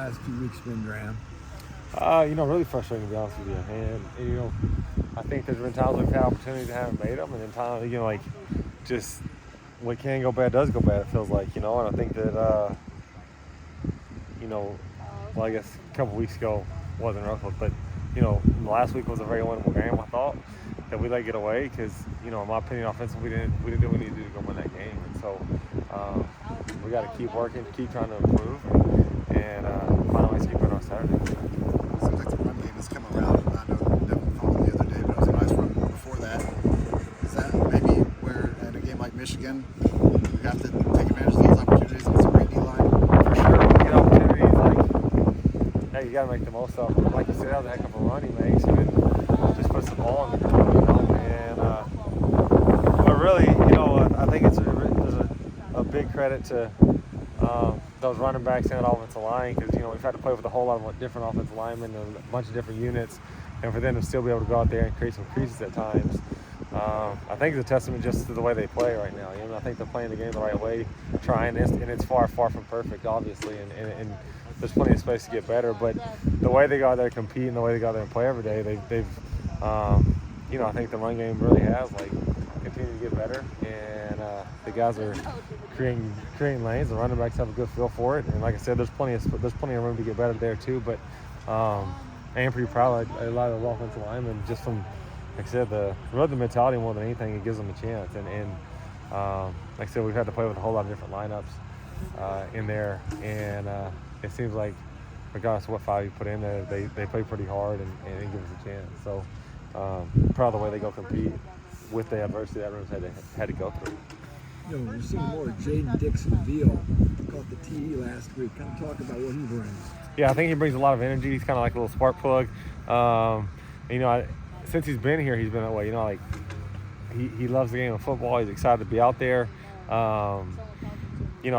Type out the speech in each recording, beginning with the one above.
Last 2 weeks been, Graham? Really frustrating to be honest with you. And I think there's been times we've had opportunities that haven't made them, and then times, just what can go bad does go bad, it feels like, and I think that, well, I guess a couple weeks ago wasn't rough, but, last week was a very winnable game, I thought, that we let get away because, in my opinion, offensively, we didn't do what we needed to do to go win that game. And so we got to keep working, keep trying to improve, and find ways to keep it on Saturday. Seems like the run game has come around. I know Devin followed the other day, but it was a nice run before that. Is that maybe where, in a game like Michigan, you have to take advantage of those opportunities against a great D-line? For sure, when you get opportunities, hey, you got to make the most of them. Like you said, that was a heck of a run he makes. He just puts the ball on the ground, but really, I think there's a big credit to those running backs and that offensive line because, we've had to play with a whole lot of different offensive linemen and a bunch of different units, and for them to still be able to go out there and create some creases at times, I think it's a testament just to the way they play right now. I think they're playing the game the right way, trying this, and it's far, far from perfect, obviously, and there's plenty of space to get better, but the way they go out there and compete and the way they go out there and play every day, they've I think the run game really has, continued to get better, and the guys are creating lanes. The running backs have a good feel for it, and like I said, there's plenty of room to get better there too. But I am pretty proud of a lot of the offensive linemen, just from, like I said, the mentality more than anything. It gives them a chance, and like I said, we've had to play with a whole lot of different lineups in there, and it seems like regardless of what foul you put in there, they play pretty hard and give us a chance. So proud of the way they go compete with the adversity that room's had to go through. We're seeing more Jaden Dixon-Veal. Caught the TE last week. Kind of talk about what he brings. Yeah, I think he brings a lot of energy. He's kind of like a little spark plug. Since he's been here, he's been that way. He loves the game of football. He's excited to be out there. I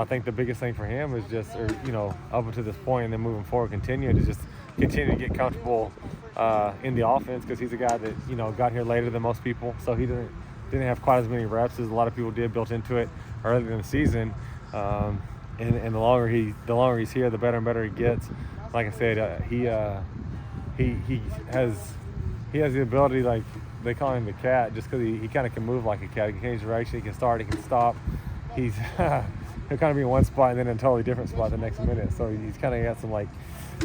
think the biggest thing for him is just, up until this point and then moving forward, continue to get comfortable in the offense because he's a guy that, got here later than most people. So he didn't have quite as many reps as a lot of people did built into it earlier in the season. And the longer he's here, the better and better he gets. Like I said, he has the ability, like they call him the cat, just because he kind of can move like a cat. He can change direction, he can start, he can stop. He'll kind of be in one spot and then in a totally different spot the next minute. So he's kind of got some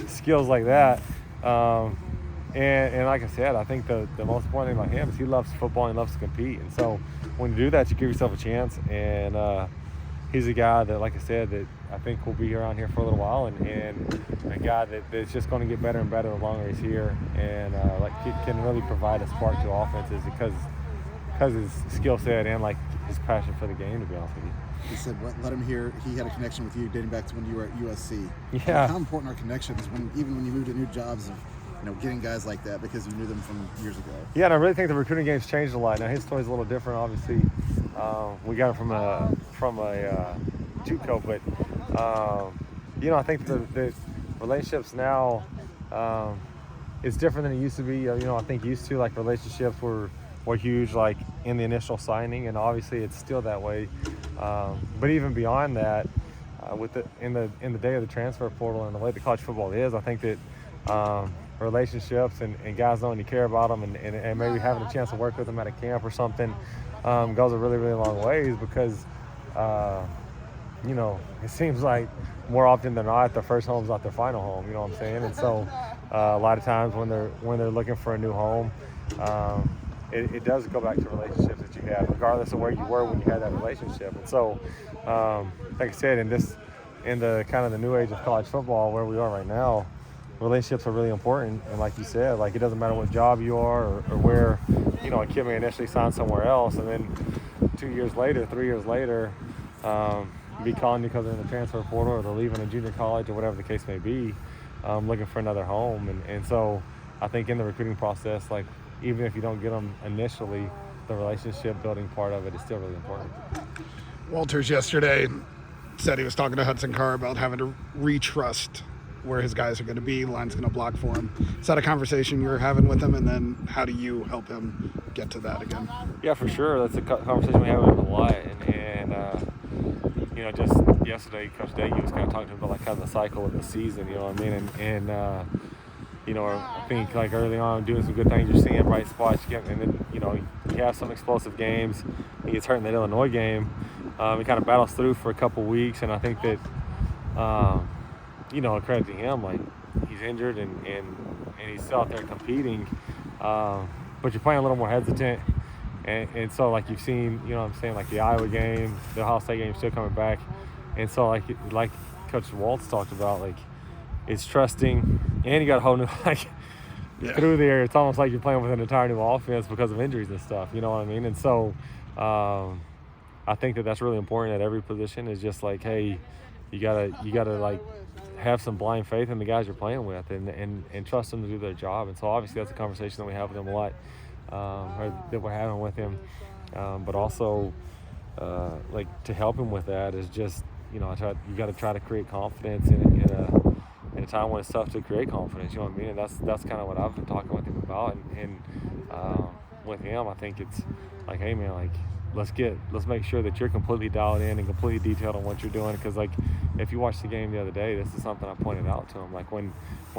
skills like that. And like I said, I think the most important thing about him is he loves football and he loves to compete. And so when you do that, you give yourself a chance. And he's a guy that, like I said, that I think will be around here for a little while, and a guy that's just going to get better and better the longer he's here, and can really provide a spark to offenses because his skill set and his passion for the game, to be honest with you. He said, let him hear he had a connection with you dating back to when you were at USC. Yeah. How important are connections even when you move to new jobs of getting guys like that because you knew them from years ago? Yeah, and I really think the recruiting game's changed a lot. Now his story's a little different, obviously. We got him from a JUCO, but I think the relationships now it's different than it used to be. I think used to relationships were huge in the initial signing, and obviously it's still that way. But even beyond that, in the day of the transfer portal and the way that college football is, I think that relationships and guys knowing you care about them and maybe having a chance to work with them at a camp or something goes a really, really long ways because it seems like more often than not their first home's not their final home, you know what I'm saying? And so a lot of times when they're looking for a new home, it does go back to relationships that you have, regardless of where you were when you had that relationship. And so, like I said, in the kind of the new age of college football where we are right now, relationships are really important. And like you said, it doesn't matter what job you are or where, a kid may initially sign somewhere else, and then 2 years later, 3 years later, be calling you because they're in the transfer portal or they're leaving a junior college or whatever the case may be, looking for another home. And so I think in the recruiting process, even if you don't get them initially, the relationship building part of it is still really important. Walters yesterday said he was talking to Hudson Carr about having to retrust where his guys are going to be, line's going to block for him. Is that a conversation you were having with him, and then how do you help him get to that again? Yeah, for sure. That's a conversation we have with him a lot, and just yesterday, Coach Daggy was kind of talking to him about like kind of the cycle of the season, you know what I mean? And you know, I think like early on doing some good things, you're seeing bright spots, and then, you know, you have some explosive games. He gets hurt in that Illinois game. He kind of battles through for a couple weeks, and I think that, you know, credit to him, like he's injured and he's still out there competing, but you're playing a little more hesitant. And so, like, you've seen, you know what I'm saying, like the Iowa game, the Ohio State game still coming back. And so, like Coach Waltz talked about, like, it's trusting, and you got a whole new, like, through there, it's almost like you're playing with an entire new offense because of injuries and stuff, you know what I mean? And so, I think that that's really important at every position, is just like, hey, you gotta like have some blind faith in the guys you're playing with, and trust them to do their job. And so obviously that's a conversation that we have with him a lot, or that we're having with him, but also like to help him with that is just, you know, you got to try to create confidence in a time when it's tough to create confidence, you know what I mean? And that's kind of what I've been talking with him about, and with him, I think it's like, hey man, like let's make sure that you're completely dialed in and completely detailed on what you're doing, because like if you watched the game the other day, this is something I pointed out to him, like when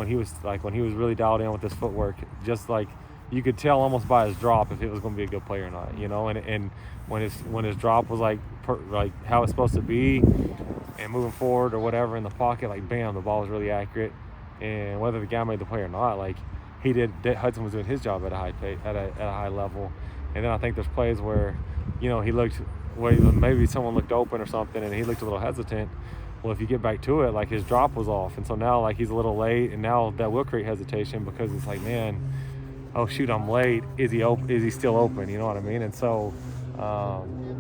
he was really dialed in with his footwork, just like you could tell almost by his drop if it was going to be a good play or not, you know, and when his drop was like how it's supposed to be and moving forward or whatever in the pocket, like bam, the ball was really accurate, and whether the guy made the play or not, like Hudson was doing his job at a high level. And then I think there's plays where, you know, maybe someone looked open or something and he looked a little hesitant. Well, if you get back to it, like his drop was off, and so now like he's a little late, and now that will create hesitation because it's like, man, oh shoot, I'm late. Is he still open? You know what I mean? And so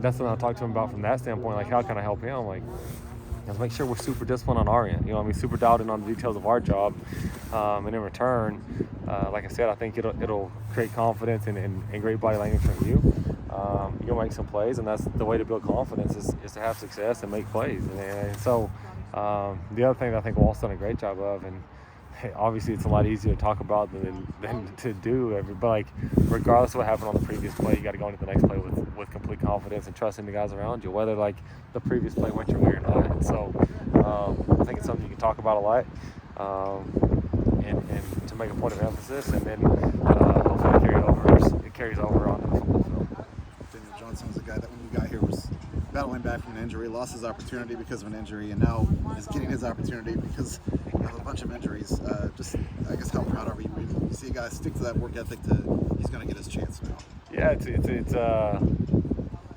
that's what I talked to him about from that standpoint. Like, how can I help him? Like, let's make sure we're super disciplined on our end. You know what I mean? Super dialed in on the details of our job. And in return, like I said, I think it'll create confidence and great body language from you. You'll make some plays, and that's the way to build confidence is to have success and make plays. And so the other thing that I think Walt's done a great job of, and obviously it's a lot easier to talk about than to do. But like, regardless of what happened on the previous play, you got to go into the next play with complete confidence and trusting the guys around you, whether like the previous play went your way or not. And so I think it's something you can talk about a lot, and to make a point of emphasis, and then hopefully it carries over on the football field. Daniel Johnson was a guy that when you got here was battling back from an injury, lost his opportunity because of an injury, and now is getting his opportunity because of a bunch of injuries. Just, I guess, how proud are you? You see a guy stick to that work ethic, he's going to get his chance now. Yeah,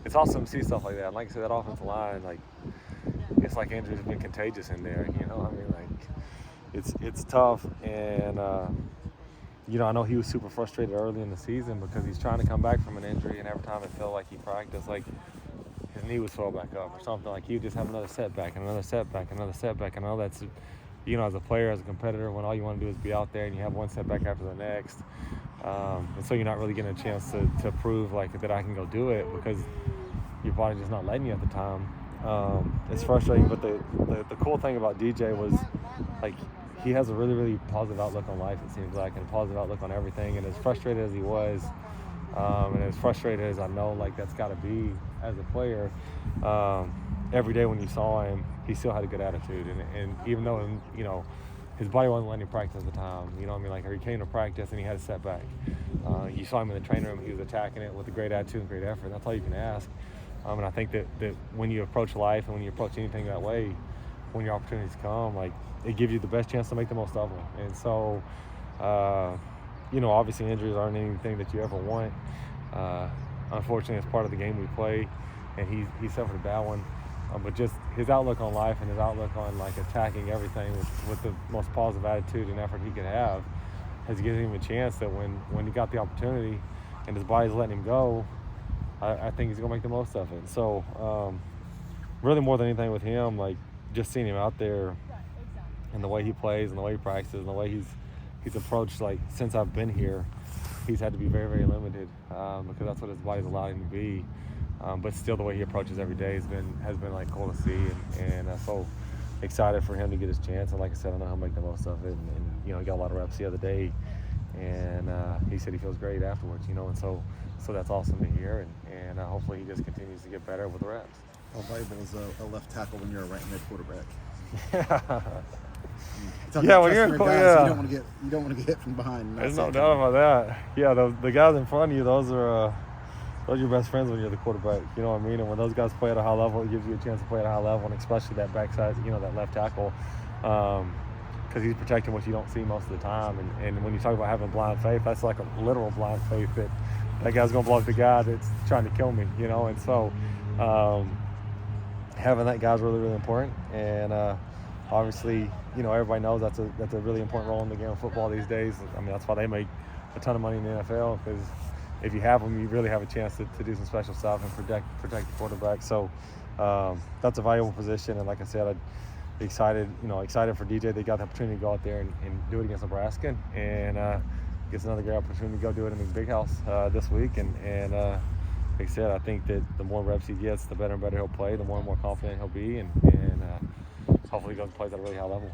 it's awesome to see stuff like that. Like I said, that offensive line, like, it's like injuries have been contagious in there. You know, I mean, like, it's tough, and you know, I know he was super frustrated early in the season because he's trying to come back from an injury, and every time it felt like he practiced, like his knee would swell back up or something. Like he would just have another setback and another setback, another setback. And all that's, you know, as a player, as a competitor, when all you want to do is be out there and you have one setback after the next. And so you're not really getting a chance to prove like that I can go do it because your body's just not letting you at the time. It's frustrating, but the cool thing about DJ was like he has a really, really positive outlook on life, it seems like, and a positive outlook on everything. And as frustrated as he was, and as frustrated as I know like that's got to be as a player, every day when you saw him, he still had a good attitude. And even though, you know, his body wasn't letting him practice at the time, you know what I mean? Like, he came to practice and he had a setback. You saw him in the training room, he was attacking it with a great attitude and great effort. That's all you can ask. And I think that when you approach life and when you approach anything that way, when your opportunities come, like, it gives you the best chance to make the most of them. And so, you know, obviously injuries aren't anything that you ever want. Unfortunately, it's part of the game we play, and he suffered a bad one. But just his outlook on life and his outlook on like attacking everything with the most positive attitude and effort he could have has given him a chance that when he got the opportunity and his body's letting him go, I think he's gonna make the most of it. So really more than anything with him, like just seeing him out there and the way he plays and the way he practices and the way he's approached, like since I've been here, he's had to be very, very limited because that's what his body's allowed him to be. But still, the way he approaches every day has been like cool to see, and so excited for him to get his chance. And like I said, I know he'll make the most of it. And you know, he got a lot of reps the other day, and he said he feels great afterwards. You know, and so that's awesome to hear. And hopefully he just continues to get better with the reps. How valuable is a left tackle when you're a right-handed quarterback? Yeah, when you're you don't want to get hit from behind. There's no doubt about that. Yeah, the guys in front of you, those are your best friends when you're the quarterback. You know what I mean? And when those guys play at a high level, it gives you a chance to play at a high level, and especially that backside, that left tackle, because he's protecting what you don't see most of the time. And when you talk about having blind faith, that's like a literal blind faith that guy's gonna blow up the guy that's trying to kill me. And so having that guy's really, really important. And obviously, everybody knows that's a really important role in the game of football these days. I mean, that's why they make a ton of money in the NFL, because if you have them, you really have a chance to do some special stuff and protect the quarterback. So that's a valuable position. And like I said, I'm excited for DJ. They got the opportunity to go out there and do it against Nebraska, and gets another great opportunity to go do it in the big house this week. And like I said, I think that the more reps he gets, the better and better he'll play, the more and more confident he'll be, and hopefully he goes and plays at a really high level.